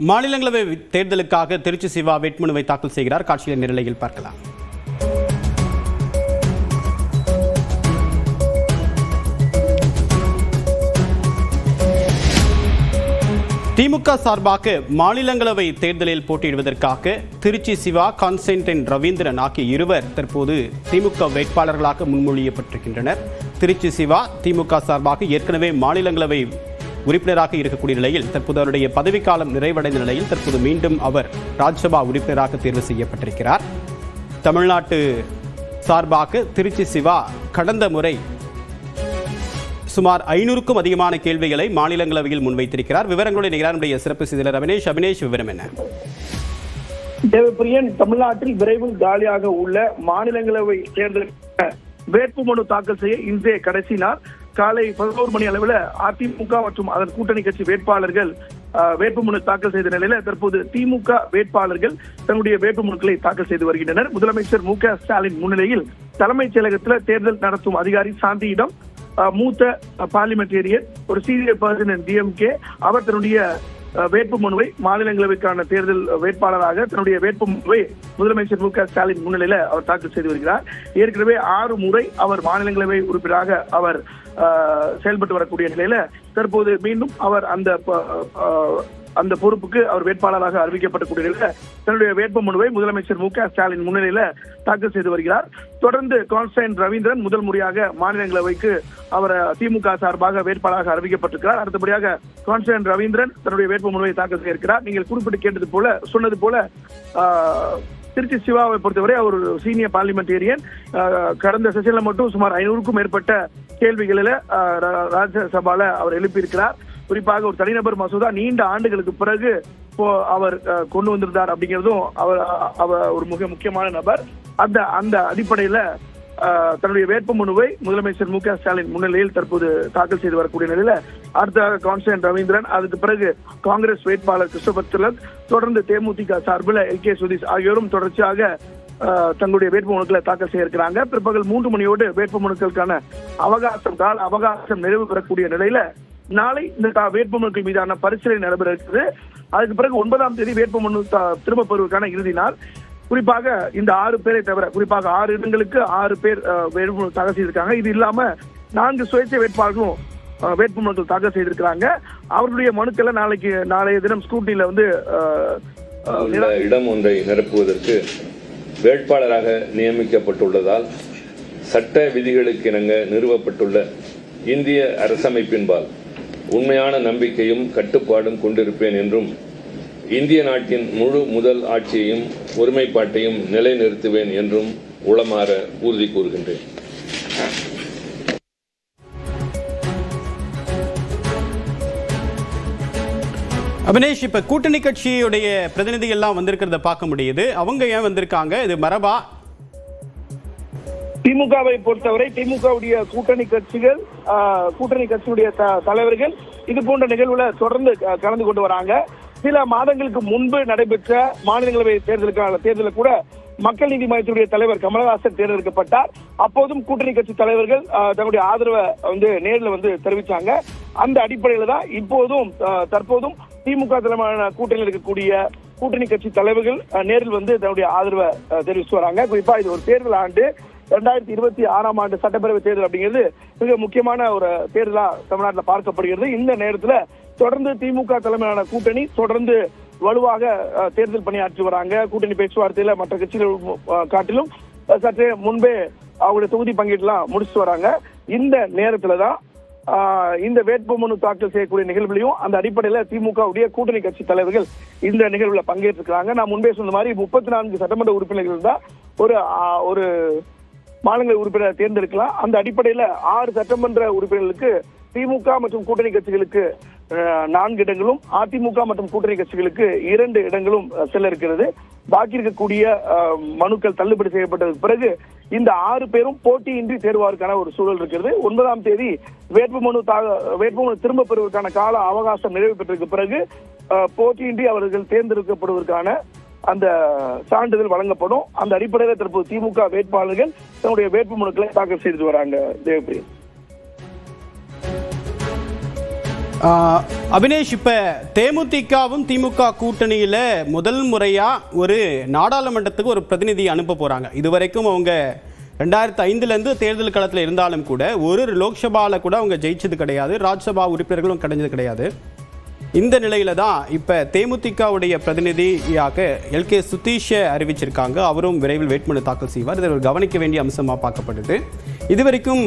மாநிலங்களவை தேர்தலுக்காக திருச்சி சிவா வேட்புமனுவை தாக்கல் செய்கிறார். காட்சியின் நிலையில் பார்க்கலாம். திமுக சார்பாக மாநிலங்களவை தேர்தலில் போட்டியிடுவதற்காக திருச்சி சிவா, கான்ஸ்டன்டைன் ரவீந்திரன் ஆகிய இருவர் தற்போது திமுக வேட்பாளர்களாக முன்மொழியப்பட்டிருக்கின்றனர். திருச்சி சிவா திமுக சார்பாக ஏற்கனவே மாநிலங்களவை உறுப்பினராக இருக்கக்கூடிய நிலையில் தற்போது அவருடைய பதவிக்காலம் நிறைவடைந்த நிலையில் தற்போது மீண்டும் அவர் ராஜ்யசபா உறுப்பினராக தேர்வு செய்யப்பட்டிருக்கிறார். தமிழ்நாட்டு சார்பாக திருச்சி சிவா கடந்த முறை சுமார் 500க்கும் அதிகமான கேள்விகளை மாநிலங்களவையில் முன்வைத்திருக்கிறார். விவரங்களுடைய நிகரானுடைய சிறப்பு செய்தியாளர் அபினேஷ், விவரம் என்ன? தேவப்பிரியன், தமிழ்நாட்டில் விரைவில் காலியாக உள்ள மாநிலங்களவை தேர்தலுக்கு வேட்புமனு தாக்கல் செய்ய இன்றைய கடைசி நாள். காலை 11 மணி அளவில் அதிமுக மற்றும் அதன் கூட்டணி கட்சி வேட்பாளர்கள் வேட்புமனு தாக்கல் செய்த நிலையில தற்போது திமுக வேட்பாளர்கள் தன்னுடைய வேட்புமனுக்களை தாக்கல் செய்து வருகின்றனர். முதலமைச்சர் மு.க.ஸ்டாலின் முன்னிலையில் தலைமைச் செயலகத்தில் தேர்தல் நடத்தும் அதிகாரி சாந்தியிடம் மூத்த பார்லிமெண்டேரியன், ஒரு சீனியர் பர்சன் டிஎம்கே, அவர் தன்னுடைய வேட்புமனுவை மாநிலங்களவைக்கான தேர்தல் வேட்பாளராக தன்னுடைய வேட்புமனுவை முதலமைச்சர் மு.க.ஸ்டாலின் முன்னிலையில அவர் தாக்கல் செய்து வருகிறார். ஏற்கனவே 6 முறை அவர் மாநிலங்களவை உறுப்பினராக அவர் செயல்பட்டு வரக்கூடிய நிலையில தற்போது மீண்டும் அவர் அந்த பொறுப்புக்கு அவர் வேட்பாளராக அறிவிக்கப்படக்கூடிய நிலையில தன்னுடைய வேட்புமனுவை முதலமைச்சர் மு.க.ஸ்டாலின் முன்னிலையில தாக்கல் செய்து வருகிறார். தொடர்ந்து கான்ஸ்டன்டைன் ரவீந்திரன் முதல் முறையாக மாநிலங்களவைக்கு அவர் திமுக சார்பாக வேட்பாளராக அறிவிக்கப்பட்டிருக்கிறார். அடுத்தபடியாக கான்ஸ்டன்டைன் ரவீந்திரன் தன்னுடைய வேட்புமனுவை தாக்கல் செய்திருக்கிறார். நீங்கள் குறிப்பிட்டு சொன்னது போல திருச்சி சிவாவை பொறுத்தவரை அவர் ஒரு சீனியர் பார்லிமெண்டேரியன். கடந்த செஷன்ல மட்டும் சுமார் 500க்கும் மேற்பட்ட கேள்விகளில் ராஜ்யசபால அவர் எழுப்பியிருக்கிறார். குறிப்பாக ஒரு தனிநபர் மசோதா நீண்ட ஆண்டுகளுக்கு பிறகு அவர் கொண்டு வந்திருந்தார் அப்படிங்கிறதும் அவர் ஒரு மிக முக்கியமான நபர். அந்த அடிப்படையில தன்னுடைய வேட்புமனுவை முதலமைச்சர் மு.க.ஸ்டாலின் முன்னிலையில் தற்போது தாக்கல் செய்து வரக்கூடிய நிலையில அடுத்ததாக கான்ஸ்டன்டைன் ரவீந்திரன், அதுக்கு பிறகு காங்கிரஸ் வேட்பாளர் கிறிஸ்டோபர் திலக், தொடர்ந்து தேமுதிக சார்பில் எல்.கே. சுதீஷ் ஆகியோரும் தொடர்ச்சியாக தங்களுடைய வேட்புமனுக்களை தாக்கல் செய்ய இருக்கிறாங்க. பிற்பகல் 3 மணியோடு வேட்புமனுக்களுக்கான கால அவகாசம் நிறைவு பெறக்கூடிய நிலையில நாளை இந்த வேட்புமனுக்கள் மீதான பரிசீலனை நடைபெற இருக்குது. அதுக்கு பிறகு 9ஆம் தேதி வேட்புமனு திரும்ப பெறுவதற்கான இறுதி நாள். குறிப்பாக இந்த 6 பேரை தவிர குறிப்பாக 6 இடங்களுக்கு 6 பேர் வேட்புமனு தாக்கல் செய்திருக்காங்க. இது இல்லாம 4 சுயேட்சை வேட்பாளர்களும் வேட்புமனுக்கள் தாக்கல் செய்திருக்கிறாங்க. அவர்களுடைய மனுக்களை நாளைய தினம் ஸ்கூட்டினில இடம் ஒன்றை நிரப்புவதற்கு வேட்பாளராக நியமிக்கப்பட்டுள்ளதால் சட்ட விதிகளுக்கு இணங்க நிறுவப்பட்டுள்ள இந்திய அரசமைப்பின்பால் உண்மையான நம்பிக்கையும் கட்டுப்பாடும் கொண்டிருப்பேன் என்றும் இந்திய நாட்டின் முழு முதல் ஆட்சியையும் ஒருமைப்பாட்டையும் நிலைநிறுத்துவேன் என்றும் உளமாற உறுதி கூறுகின்றேன். அபினேஷ், இப்ப கூட்டணி கட்சியுடைய பிரதிநிதிகள் எல்லாம் வந்திருக்கிறத பார்க்க முடியுது. அவங்க ஏன் வந்திருக்காங்க? இது மரபா? திமுகவை பொறுத்தவரை திமுகவுடைய கூட்டணி கட்சியுடைய தலைவர்கள் இது போன்ற நிகழ்வுல தொடர்ந்து கலந்து கொண்டு வராங்க. சில மாதங்களுக்கு முன்பு நடைபெற்ற மாநிலங்களவை தேர்தலில் கூட மக்கள் நீதி மய்யத்துடைய தலைவர் கமலஹாசன் தேர்ந்தெடுக்கப்பட்டார். அப்போதும் கூட்டணி கட்சி தலைவர்கள் தன்னுடைய ஆதரவை நேரில் தெரிவிச்சாங்க. அந்த அடிப்படையில தான் இப்போதும் தற்போதும் திமுக தலைமையிலான கூட்டணியில் இருக்கக்கூடிய கூட்டணி கட்சி தலைவர்கள் நேரில் தன்னுடைய ஆதரவை தெரிவித்து வராங்க. குறிப்பா இது ஒரு தேர்தல் ஆண்டு. 2026ஆம் ஆண்டு சட்டப்பேரவை தேர்தல் அப்படிங்கிறது மிக முக்கியமான ஒரு தேர்தலா தமிழ்நாட்டில் பார்க்கப்படுகிறது. இந்த நேரத்துல தொடர்ந்து திமுக தலைமையிலான கூட்டணி தொடர்ந்து வலுவாக தேர்தல் பணியாற்றி வராங்க. கூட்டணி பேச்சுவார்த்தையில மற்ற கட்சிகள் காட்டிலும் சற்றே முன்பே அவங்களுடைய தொகுதி பங்கீட்டுலாம் முடிச்சுட்டு வராங்க. இந்த நேரத்துலதான் இந்த வேட்புமனு தாக்கல் செய்யக்கூடிய நிகழ்வுலையும் அந்த அடிப்படையில திமுகவுடைய கூட்டணி கட்சி தலைவர்கள் இந்த நிகழ்வுல பங்கேற்றிருக்கிறாங்க. நான் முன்பே சொன்ன மாதிரி 34 சட்டமன்ற உறுப்பினர்கள் தான் ஒரு மாநிலங்களவை உறுப்பினர் தேர்ந்தெடுக்கலாம். அந்த அடிப்படையில 6 சட்டமன்ற உறுப்பினர்களுக்கு திமுக மற்றும் கூட்டணி கட்சிகளுக்கு 4 இடங்களும், அதிமுக மற்றும் கூட்டணி கட்சிகளுக்கு 2 இடங்களும் செல்ல இருக்கிறது. பாக்கி இருக்கக்கூடிய மனுக்கள் தள்ளுபடி செய்யப்பட்டதுக்கு பிறகு இந்த 6 பேரும் போட்டியின்றி தேர்வாருக்கான ஒரு சூழல் இருக்கிறது. 9ஆம் தேதி வேட்புமனு திரும்ப பெறுவதற்கான கால அவகாசம் நிறைவு பெற்றதுக்கு பிறகு போட்டியின்றி அவர்கள் தேர்ந்தெடுக்கப்படுவதற்கான அந்த சான்றிதழ் வழங்கப்படும். அந்த அடிப்படையில் தற்போது திமுக வேட்பாளர்கள் தன்னுடைய வேட்புமனுக்களை தாக்கல் செய்து வராங்க. தேவப்பிரியன். அபினேஷ், இப்ப தேமுதிகவும் திமுக கூட்டணியில முதல் முறையா ஒரு நாடாளுமன்றத்துக்கு ஒரு பிரதிநிதி அனுப்ப போறாங்க. இதுவரைக்கும் அவங்க 2005 தேர்தல் களத்தில் இருந்தாலும் கூட ஒரு லோக்சபாவில் கூட அவங்க ஜெயிச்சது கிடையாது, ராஜ்யசபா உறுப்பினர்களும் கிடைச்சது கிடையாது. இந்த நிலையில தான் இப்ப தேமுதிகவுடைய பிரதிநிதியாக எல்கே சுதீஷை அறிவிச்சிருக்காங்க. அவரும் விரைவில் வேட்புமனு தாக்கல் செய்வார். இதை கவனிக்க வேண்டிய அம்சமா பார்க்கப்படுது. இதுவரைக்கும்